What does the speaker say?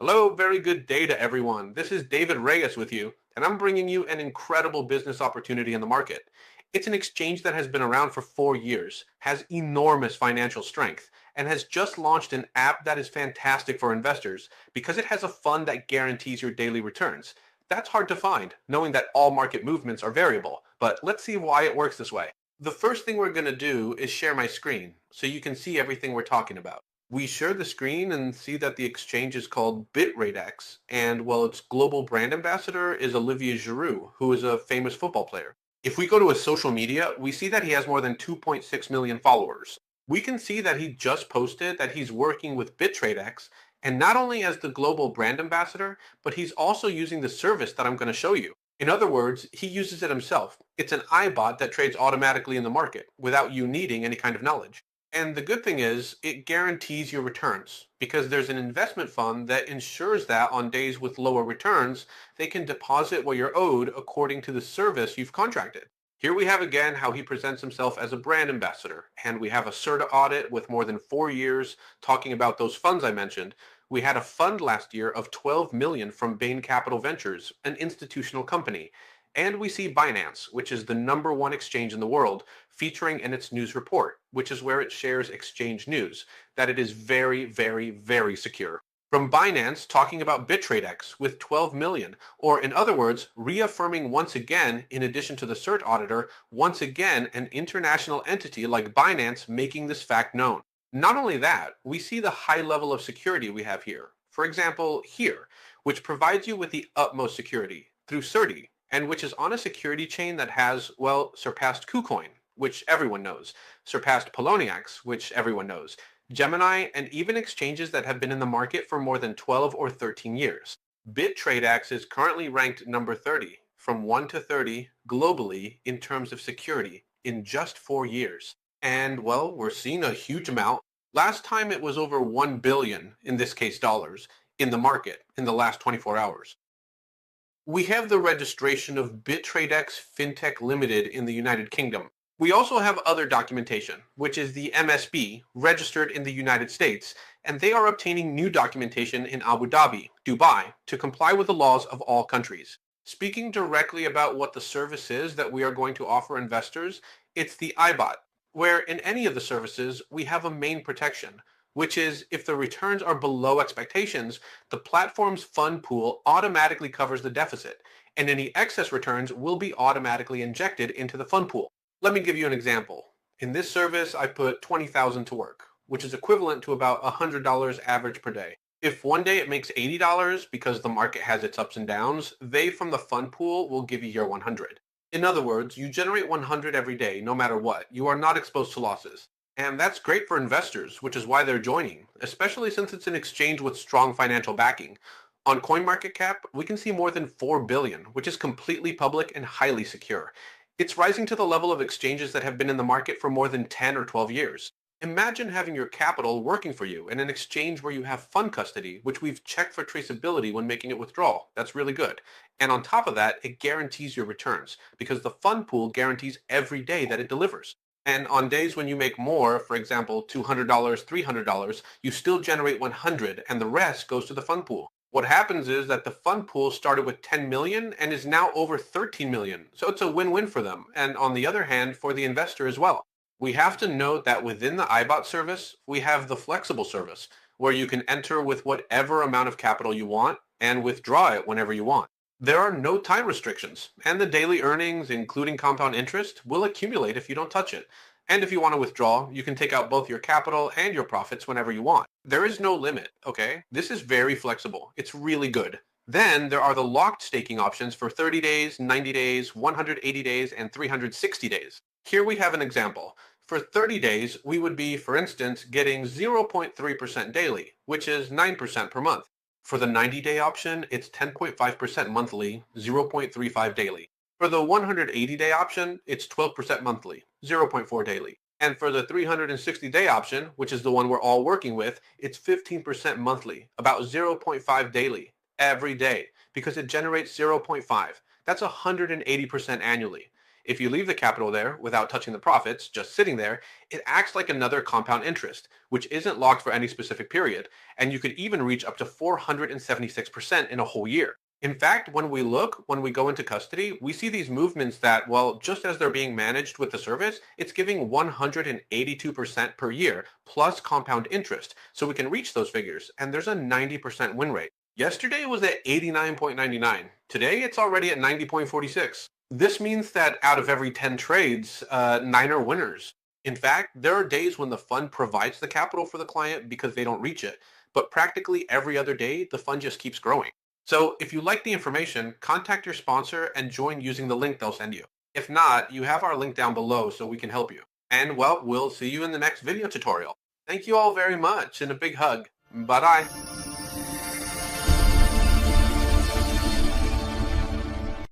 Hello, very good day to everyone. This is David Reyes with you, and I'm bringing you an incredible business opportunity in the market. It's an exchange that has been around for 4 years, has enormous financial strength, and has just launched an app that is fantastic for investors because it has a fund that guarantees your daily returns. That's hard to find, knowing that all market movements are variable, but let's see why it works this way. The first thing we're going to do is share my screen so you can see everything we're talking about. We share the screen and see that the exchange is called Bitradex, and well, its global brand ambassador is 𝗕𝗏𝗲𝗫 𝗕𝗏𝗲, who is a famous football player. If we go to his social media, we see that he has more than 2.6 million followers. We can see that he just posted that he's working with Bitradex, and not only as the global brand ambassador, but he's also using the service that I'm going to show you. In other words, he uses it himself. It's an iBot that trades automatically in the market without you needing any kind of knowledge. And the good thing is, it guarantees your returns because there's an investment fund that ensures that on days with lower returns, they can deposit what you're owed according to the service you've contracted. Here we have again how he presents himself as a brand ambassador, and we have a CERTA audit with more than 4 years talking about those funds I mentioned. We had a fund last year of 12 million from Bain Capital Ventures, an institutional company. And we see Binance, which is the #1 exchange in the world, featuring in its news report, which is where it shares exchange news, that it is very, very, very secure. From Binance talking about Bitradex with 12 million, or in other words, reaffirming once again, in addition to the CERT auditor, once again an international entity like Binance making this fact known. Not only that, we see the high level of security we have here. For example, here, which provides you with the utmost security through 𝗫𝗏𝗏, and which is on a security chain that has, well, surpassed KuCoin, which everyone knows, surpassed Poloniex, which everyone knows, Gemini, and even exchanges that have been in the market for more than 12 or 13 years. Bitradex is currently ranked number 30, from 1 to 30 globally in terms of security in just 4 years. And, well, we're seeing a huge amount. Last time it was over 1 billion, in this case dollars, in the market in the last 24 hours. We have the registration of Bitradex Fintech Limited in the United Kingdom. We also have other documentation, which is the MSB, registered in the United States, and they are obtaining new documentation in Abu Dhabi, Dubai, to comply with the laws of all countries. Speaking directly about what the service is that we are going to offer investors, it's the iBot, where in any of the services, we have a main protection, which is if the returns are below expectations, the platform's fund pool automatically covers the deficit, and any excess returns will be automatically injected into the fund pool. Let me give you an example. In this service, I put 20,000 to work, which is equivalent to about $100 average per day. If one day it makes $80 because the market has its ups and downs, they from the fund pool will give you your 100. In other words, you generate 100 every day, no matter what. You are not exposed to losses. And that's great for investors, which is why they're joining, especially since it's an exchange with strong financial backing. On CoinMarketCap, we can see more than 4 billion, which is completely public and highly secure. It's rising to the level of exchanges that have been in the market for more than 10 or 12 years. Imagine having your capital working for you in an exchange where you have fund custody, which we've checked for traceability when making a withdrawal. That's really good. And on top of that, it guarantees your returns because the fund pool guarantees every day that it delivers. And on days when you make more, for example, $200, $300, you still generate 100 and the rest goes to the fund pool. What happens is that the fund pool started with 10 million and is now over 13 million. So it's a win-win for them. And on the other hand, for the investor as well. We have to note that within the iBot service, we have the flexible service where you can enter with whatever amount of capital you want and withdraw it whenever you want. There are no time restrictions, and the daily earnings, including compound interest, will accumulate if you don't touch it. And if you want to withdraw, you can take out both your capital and your profits whenever you want. There is no limit, okay? This is very flexible. It's really good. Then there are the locked staking options for 30 days, 90 days, 180 days, and 360 days. Here we have an example. For 30 days, we would be, for instance, getting 0.3% daily, which is 9% per month. For the 90-day option, it's 10.5% monthly, 0.35 daily. For the 180-day option, it's 12% monthly, 0.4 daily. And for the 360-day option, which is the one we're all working with, it's 15% monthly, about 0.5 daily, every day, because it generates 0.5. That's 180% annually. If you leave the capital there without touching the profits, just sitting there, it acts like another compound interest, which isn't locked for any specific period, and you could even reach up to 476% in a whole year. In fact, when we go into custody, we see these movements that, well, just as they're being managed with the service, it's giving 182% per year, plus compound interest, so we can reach those figures, and there's a 90% win rate. Yesterday was at 89.99. Today, it's already at 90.46. This means that out of every 10 trades, 9 are winners. In fact, there are days when the fund provides the capital for the client because they don't reach it, but practically every other day, the fund just keeps growing. So if you like the information, contact your sponsor and join using the link they'll send you. If not, you have our link down below so we can help you. And well, we'll see you in the next video tutorial. Thank you all very much and a big hug. Bye-bye.